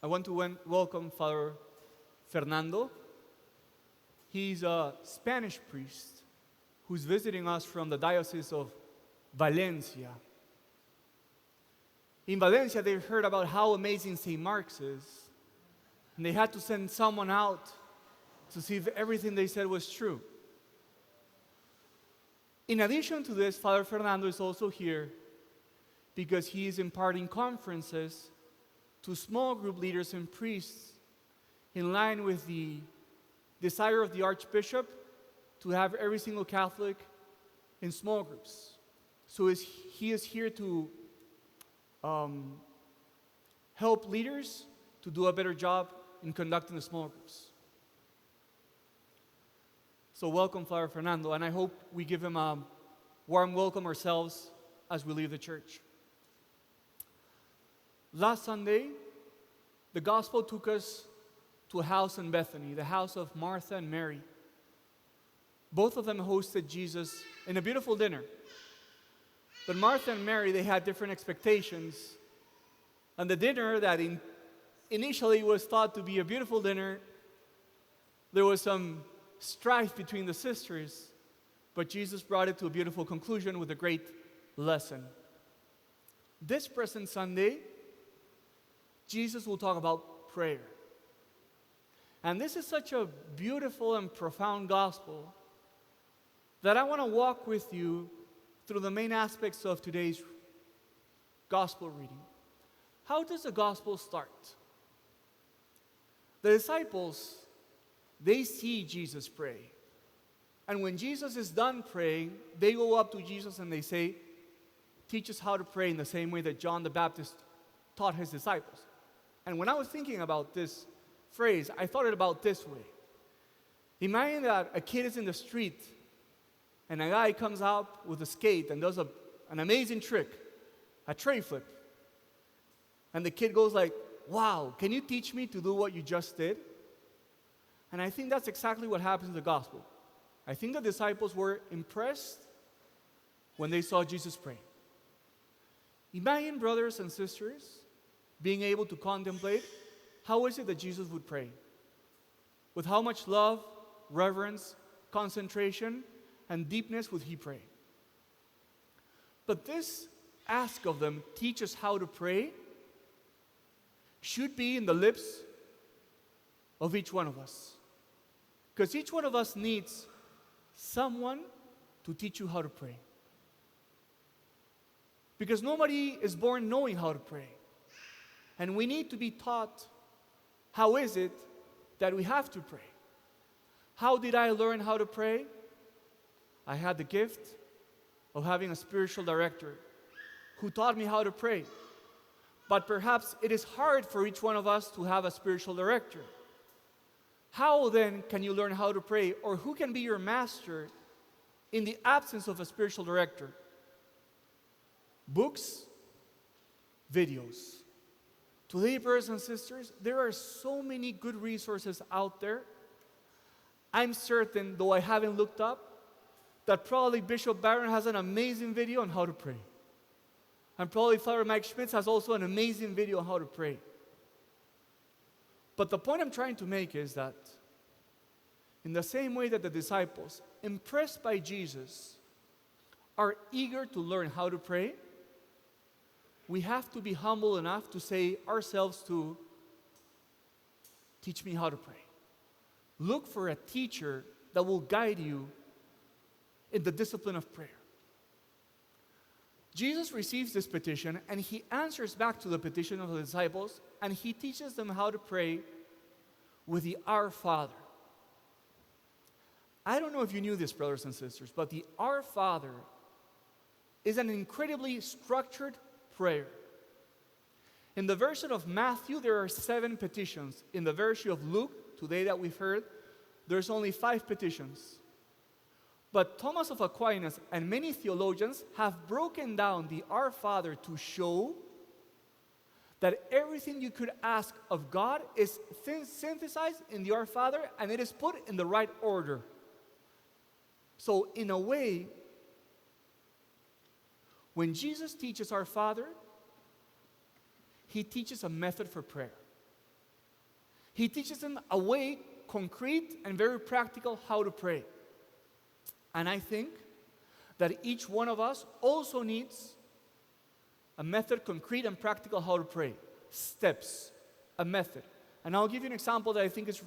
I want to welcome Father Fernando. He's a Spanish priest who's visiting us from the Diocese of Valencia. In Valencia, they heard about how amazing St. Mark's is, and they had to send someone out to see if everything they said was true. In addition to this, Father Fernando is also here because he is imparting conferences to small group leaders and priests in line with the desire of the Archbishop to have every single Catholic in small groups. So he is here to help leaders to do a better job in conducting the small groups. So welcome, Father Fernando, and I hope we give him a warm welcome ourselves as we leave the church. Last Sunday, the gospel took us to a house in Bethany, the house of Martha and Mary. Both of them hosted Jesus in a beautiful dinner. But Martha and Mary, they had different expectations. And the dinner that initially was thought to be a beautiful dinner, there was some strife between the sisters, but Jesus brought it to a beautiful conclusion with a great lesson. This present Sunday, Jesus will talk about prayer. And this is such a beautiful and profound gospel that I want to walk with you through the main aspects of today's gospel reading. How does the gospel start? The disciples, they see Jesus pray. And when Jesus is done praying, they go up to Jesus and they say, "Teach us how to pray in the same way that John the Baptist taught his disciples." And when I was thinking about this phrase, I thought it about this way. Imagine that a kid is in the street and a guy comes out with a skate and does an amazing trick, a tray flip. And the kid goes like, "Wow, can you teach me to do what you just did?" And I think that's exactly what happens in the gospel. I think the disciples were impressed when they saw Jesus pray. Imagine, brothers and sisters, being able to contemplate how is it that Jesus would pray. With how much love, reverence, concentration, and deepness would he pray. But this ask of them, "Teach us how to pray," should be in the lips of each one of us. Because each one of us needs someone to teach you how to pray. Because nobody is born knowing how to pray. And we need to be taught how is it that we have to pray. How did I learn how to pray? I had the gift of having a spiritual director who taught me how to pray. But perhaps it is hard for each one of us to have a spiritual director. How then can you learn how to pray? Or who can be your master in the absence of a spiritual director? Books, videos. Today, brothers and sisters, there are so many good resources out there. I'm certain, though I haven't looked up, that probably Bishop Barron has an amazing video on how to pray. And probably Father Mike Schmitz has also an amazing video on how to pray. But the point I'm trying to make is that in the same way that the disciples, impressed by Jesus, are eager to learn how to pray, we have to be humble enough to say ourselves to, "Teach me how to pray." Look for a teacher that will guide you in the discipline of prayer. Jesus receives this petition and he answers back to the petition of the disciples and he teaches them how to pray with the Our Father. I don't know if you knew this, brothers and sisters, but the Our Father is an incredibly structured prayer. In the version of Matthew, there are 7 petitions. In the version of Luke, today that we've heard, there's only 5 petitions. But Thomas of Aquinas and many theologians have broken down the Our Father to show that everything you could ask of God is synthesized in the Our Father and it is put in the right order. So in a way, when Jesus teaches our Father, he teaches a method for prayer. He teaches them a way, concrete and very practical, how to pray. And I think that each one of us also needs a method, concrete and practical, how to pray. Steps, a method. And I'll give you an example that I think is,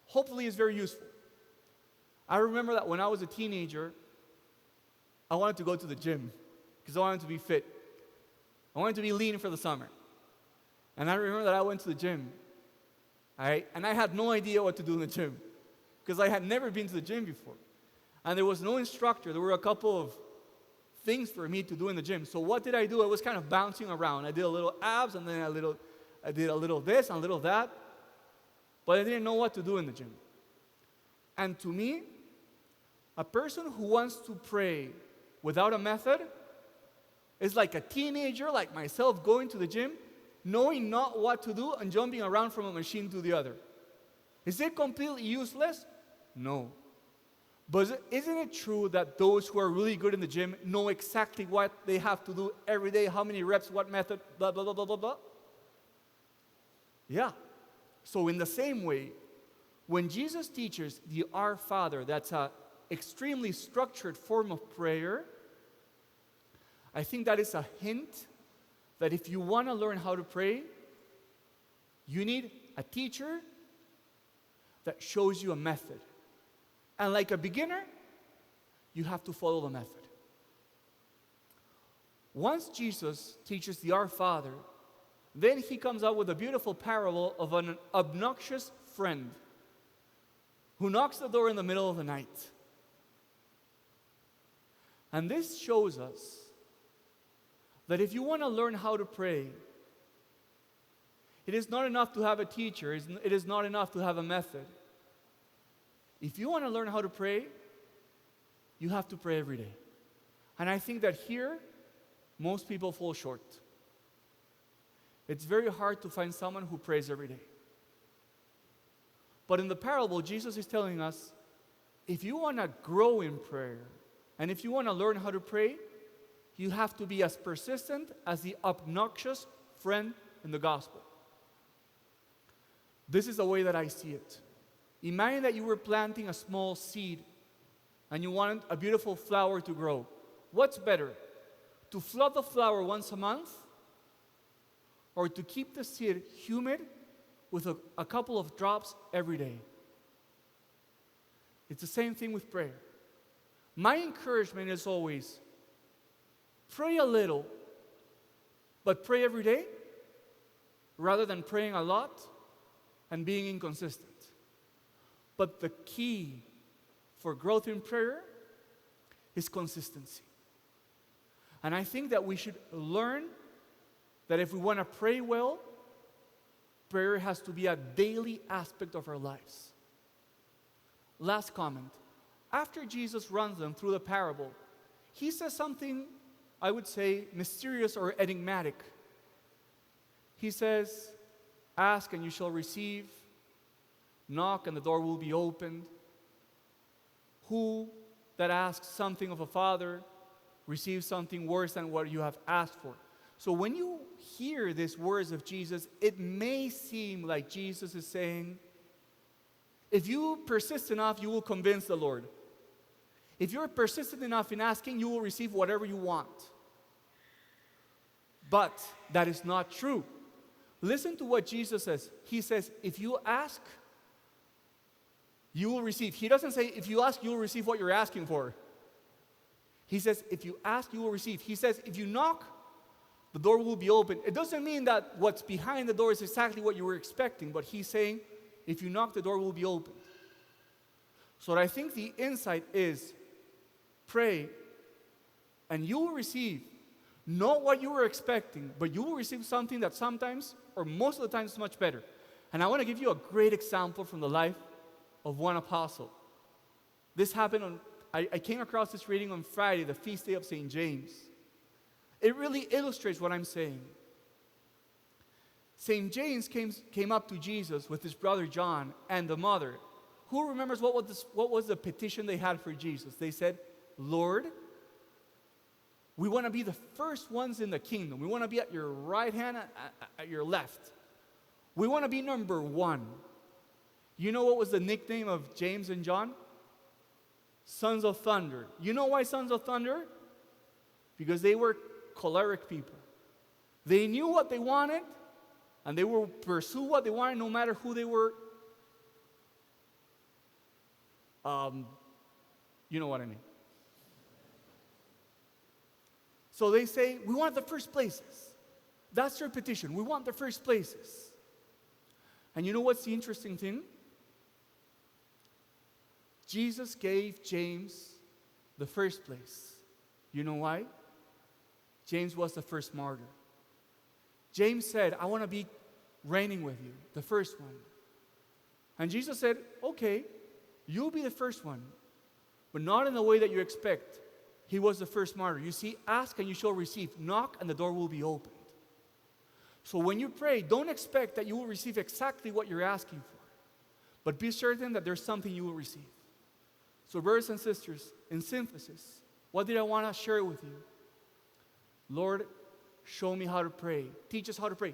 hopefully is very useful. I remember that when I was a teenager, I wanted to go to the gym because I wanted to be fit. I wanted to be lean for the summer. And I remember that I went to the gym, and I had no idea what to do in the gym because I had never been to the gym before. And there was no instructor. There were a couple of things for me to do in the gym. So what did I do? I was kind of bouncing around. I did a little abs, and then I did a little this and a little that. But I didn't know what to do in the gym. And to me, a person who wants to pray without a method is like a teenager like myself going to the gym, knowing not what to do and jumping around from a machine to the other. Is it completely useless? No. But isn't it true that those who are really good in the gym know exactly what they have to do every day, how many reps, what method, blah, blah, blah, blah, blah, blah? Yeah. So in the same way, when Jesus teaches the Our Father, that's an extremely structured form of prayer, I think that is a hint that if you want to learn how to pray, you need a teacher that shows you a method. And like a beginner, you have to follow the method. Once Jesus teaches the Our Father, then he comes up with a beautiful parable of an obnoxious friend who knocks the door in the middle of the night. And this shows us that if you want to learn how to pray, it is not enough to have a teacher, it is not enough to have a method. If you want to learn how to pray, you have to pray every day. And I think that here, most people fall short. It's very hard to find someone who prays every day. But in the parable, Jesus is telling us, if you want to grow in prayer, and if you want to learn how to pray, you have to be as persistent as the obnoxious friend in the gospel. This is the way that I see it. Imagine that you were planting a small seed and you wanted a beautiful flower to grow. What's better? To flood the flower once a month, or to keep the seed humid with a couple of drops every day? It's the same thing with prayer. My encouragement is always, pray a little, but pray every day, rather than praying a lot and being inconsistent. But the key for growth in prayer is consistency. And I think that we should learn that if we want to pray well, prayer has to be a daily aspect of our lives. Last comment. After Jesus runs them through the parable, he says something, I would say, mysterious or enigmatic. He says, ask and you shall receive. Knock and the door will be opened. Who that asks something of a father receives something worse than what you have asked for. So when you hear these words of Jesus, it may seem like Jesus is saying, if you persist enough, you will convince the Lord. If you're persistent enough in asking, you will receive whatever you want. But that is not true. Listen to what Jesus says. He says, if you ask, you will receive. He doesn't say, if you ask, you will receive what you're asking for. He says, if you ask, you will receive. He says, if you knock, the door will be open. It doesn't mean that what's behind the door is exactly what you were expecting, but he's saying, if you knock, the door will be open. So what I think the insight is, pray, and you will receive not what you were expecting, but you will receive something that sometimes, or most of the time, is much better. And I want to give you a great example from the life of one apostle. This happened I came across this reading on Friday, the feast day of St. James. It really illustrates what I'm saying. St. James came up to Jesus with his brother John and the mother. Who remembers what was the petition they had for Jesus? They said, Lord, we want to be the first ones in the kingdom. We want to be at your right hand, at your left. We want to be number one. You know what was the nickname of James and John? Sons of Thunder. You know why Sons of Thunder? Because they were choleric people. They knew what they wanted, and they will pursue what they wanted no matter who they were. You know what I mean. So they say, we want the first places. That's their petition. We want the first places. And you know what's the interesting thing? Jesus gave James the first place. You know why? James was the first martyr. James said, I want to be reigning with you, the first one. And Jesus said, okay, you'll be the first one, but not in the way that you expect. He was the first martyr. You see, ask and you shall receive. Knock and the door will be opened. So when you pray, don't expect that you will receive exactly what you're asking for, but be certain that there's something you will receive. So brothers and sisters, in synthesis, what did I want to share with you? Lord, show me how to pray. Teach us how to pray.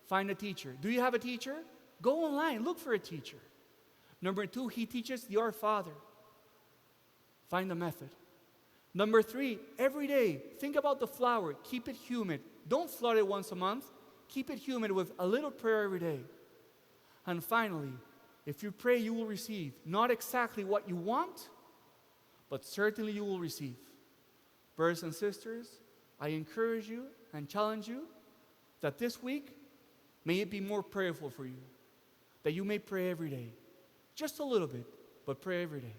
Find a teacher. Do you have a teacher? Go online. Look for a teacher. Number 2, he teaches the Our Father. Find a method. Number 3, every day, think about the flower. Keep it humid. Don't flood it once a month. Keep it humid with a little prayer every day. And finally, if you pray, you will receive. Not exactly what you want, but certainly you will receive. Brothers and sisters, I encourage you and challenge you that this week, may it be more prayerful for you. That you may pray every day. Just a little bit, but pray every day.